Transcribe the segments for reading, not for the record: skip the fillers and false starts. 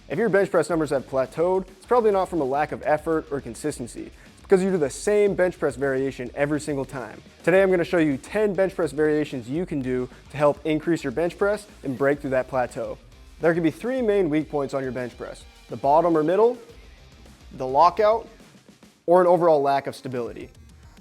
If your bench press numbers have plateaued, it's probably not from a lack of effort or consistency. It's because you do the same bench press variation every single time. Today I'm going to show you 10 bench press variations you can do to help increase your bench press and break through that plateau. There can be 3 main weak points on your bench press: the bottom or middle, the lockout, or an overall lack of stability.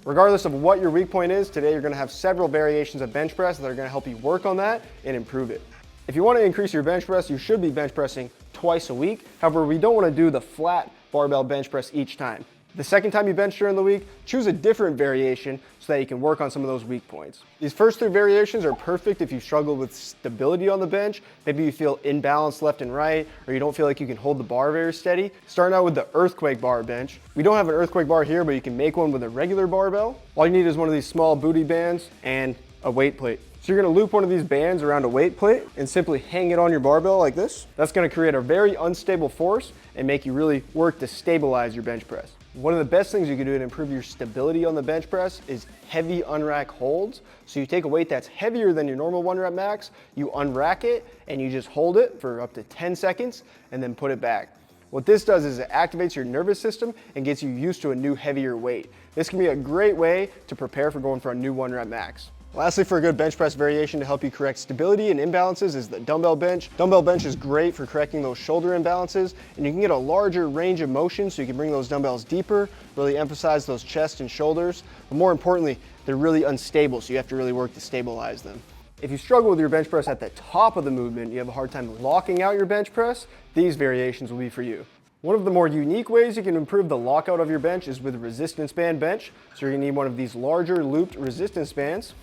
Regardless of what your weak point is, today you're going to have several variations of bench press that are going to help you work on that and improve it. If you want to increase your bench press, you should be bench pressing twice a week. However, we don't want to do the flat barbell bench press each time. The second time you bench during the week, choose a different variation so that you can work on some of those weak points. These first 3 variations are perfect if you struggle with stability on the bench. Maybe you feel imbalanced left and right, or you don't feel like you can hold the bar very steady. Starting out with the earthquake bar bench. We don't have an earthquake bar here, but you can make one with a regular barbell. All you need is one of these small booty bands and a weight plate. So you're going to loop one of these bands around a weight plate and simply hang it on your barbell like this. That's going to create a very unstable force and make you really work to stabilize your bench press. One of the best things you can do to improve your stability on the bench press is heavy unrack holds. So you take a weight that's heavier than your normal 1 rep max, you unrack it and you just hold it for up to 10 seconds and then put it back. What this does is it activates your nervous system and gets you used to a new heavier weight. This can be a great way to prepare for going for a new 1 rep max. Lastly, for a good bench press variation to help you correct stability and imbalances is the dumbbell bench. Dumbbell bench is great for correcting those shoulder imbalances, and you can get a larger range of motion so you can bring those dumbbells deeper, really emphasize those chest and shoulders. But more importantly, they're really unstable, so you have to really work to stabilize them. If you struggle with your bench press at the top of the movement, you have a hard time locking out your bench press, these variations will be for you. One of the more unique ways you can improve the lockout of your bench is with resistance band bench. So you're gonna need one of these larger looped resistance bands.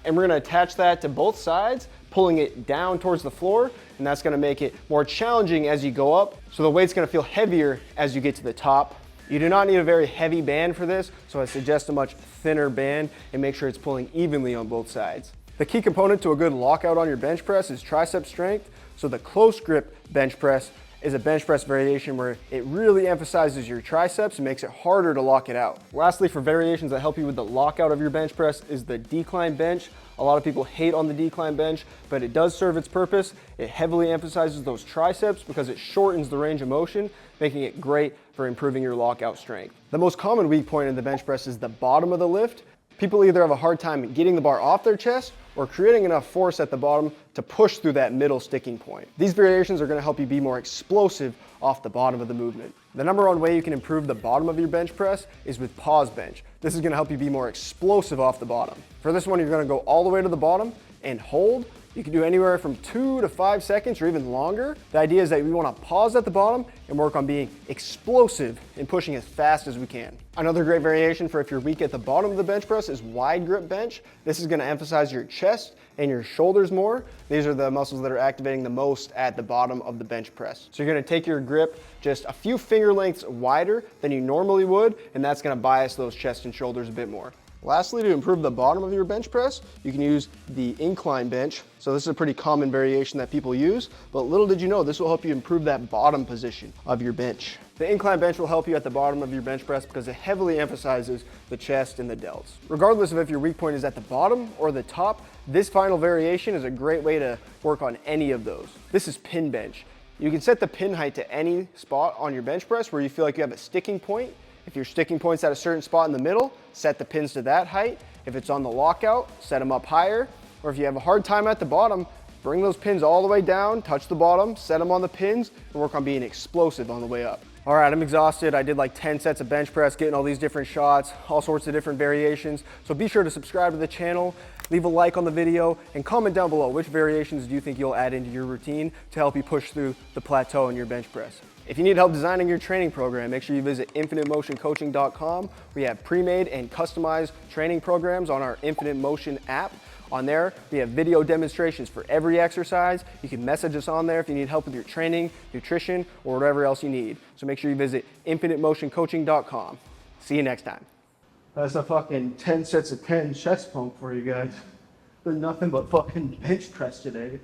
And we're gonna attach that to both sides, pulling it down towards the floor, and that's gonna make it more challenging as you go up, so the weight's gonna feel heavier as you get to the top. You do not need a very heavy band for this, so I suggest a much thinner band and make sure it's pulling evenly on both sides. The key component to a good lockout on your bench press is tricep strength, so the close grip bench press is a bench press variation where it really emphasizes your triceps and makes it harder to lock it out. Lastly, for variations that help you with the lockout of your bench press is the decline bench. A lot of people hate on the decline bench, but it does serve its purpose. It heavily emphasizes those triceps because it shortens the range of motion, making it great for improving your lockout strength. The most common weak point in the bench press is the bottom of the lift. People either have a hard time getting the bar off their chest or creating enough force at the bottom to push through that middle sticking point. These variations are going to help you be more explosive off the bottom of the movement. The number 1 way you can improve the bottom of your bench press is with pause bench. This is going to help you be more explosive off the bottom. For this one, you're going to go all the way to the bottom and hold. You can do anywhere from 2 to 5 seconds or even longer. The idea is that we want to pause at the bottom and work on being explosive and pushing as fast as we can. Another great variation for if you're weak at the bottom of the bench press is wide grip bench. This is going to emphasize your chest and your shoulders more. These are the muscles that are activating the most at the bottom of the bench press. So you're going to take your grip just a few finger lengths wider than you normally would, and that's going to bias those chest and shoulders a bit more. Lastly, to improve the bottom of your bench press, you can use the incline bench. So this is a pretty common variation that people use, but little did you know, this will help you improve that bottom position of your bench. The incline bench will help you at the bottom of your bench press because it heavily emphasizes the chest and the delts. Regardless of if your weak point is at the bottom or the top, this final variation is a great way to work on any of those. This is pin bench. You can set the pin height to any spot on your bench press where you feel like you have a sticking point. If your sticking point's at a certain spot in the middle, set the pins to that height. If it's on the lockout, set them up higher. Or if you have a hard time at the bottom, bring those pins all the way down, touch the bottom, set them on the pins, and work on being explosive on the way up. All right, I'm exhausted. I did like 10 sets of bench press, getting all these different shots, all sorts of different variations. So be sure to subscribe to the channel, leave a like on the video, and comment down below which variations do you think you'll add into your routine to help you push through the plateau in your bench press. If you need help designing your training program, make sure you visit infinitemotioncoaching.com. We have pre-made and customized training programs on our Infinite Motion app. On there, we have video demonstrations for every exercise. You can message us on there if you need help with your training, nutrition, or whatever else you need. So make sure you visit infinitemotioncoaching.com. See you next time. That's a fucking 10 sets of 10 chest pump for you guys. There's nothing but fucking bench press today.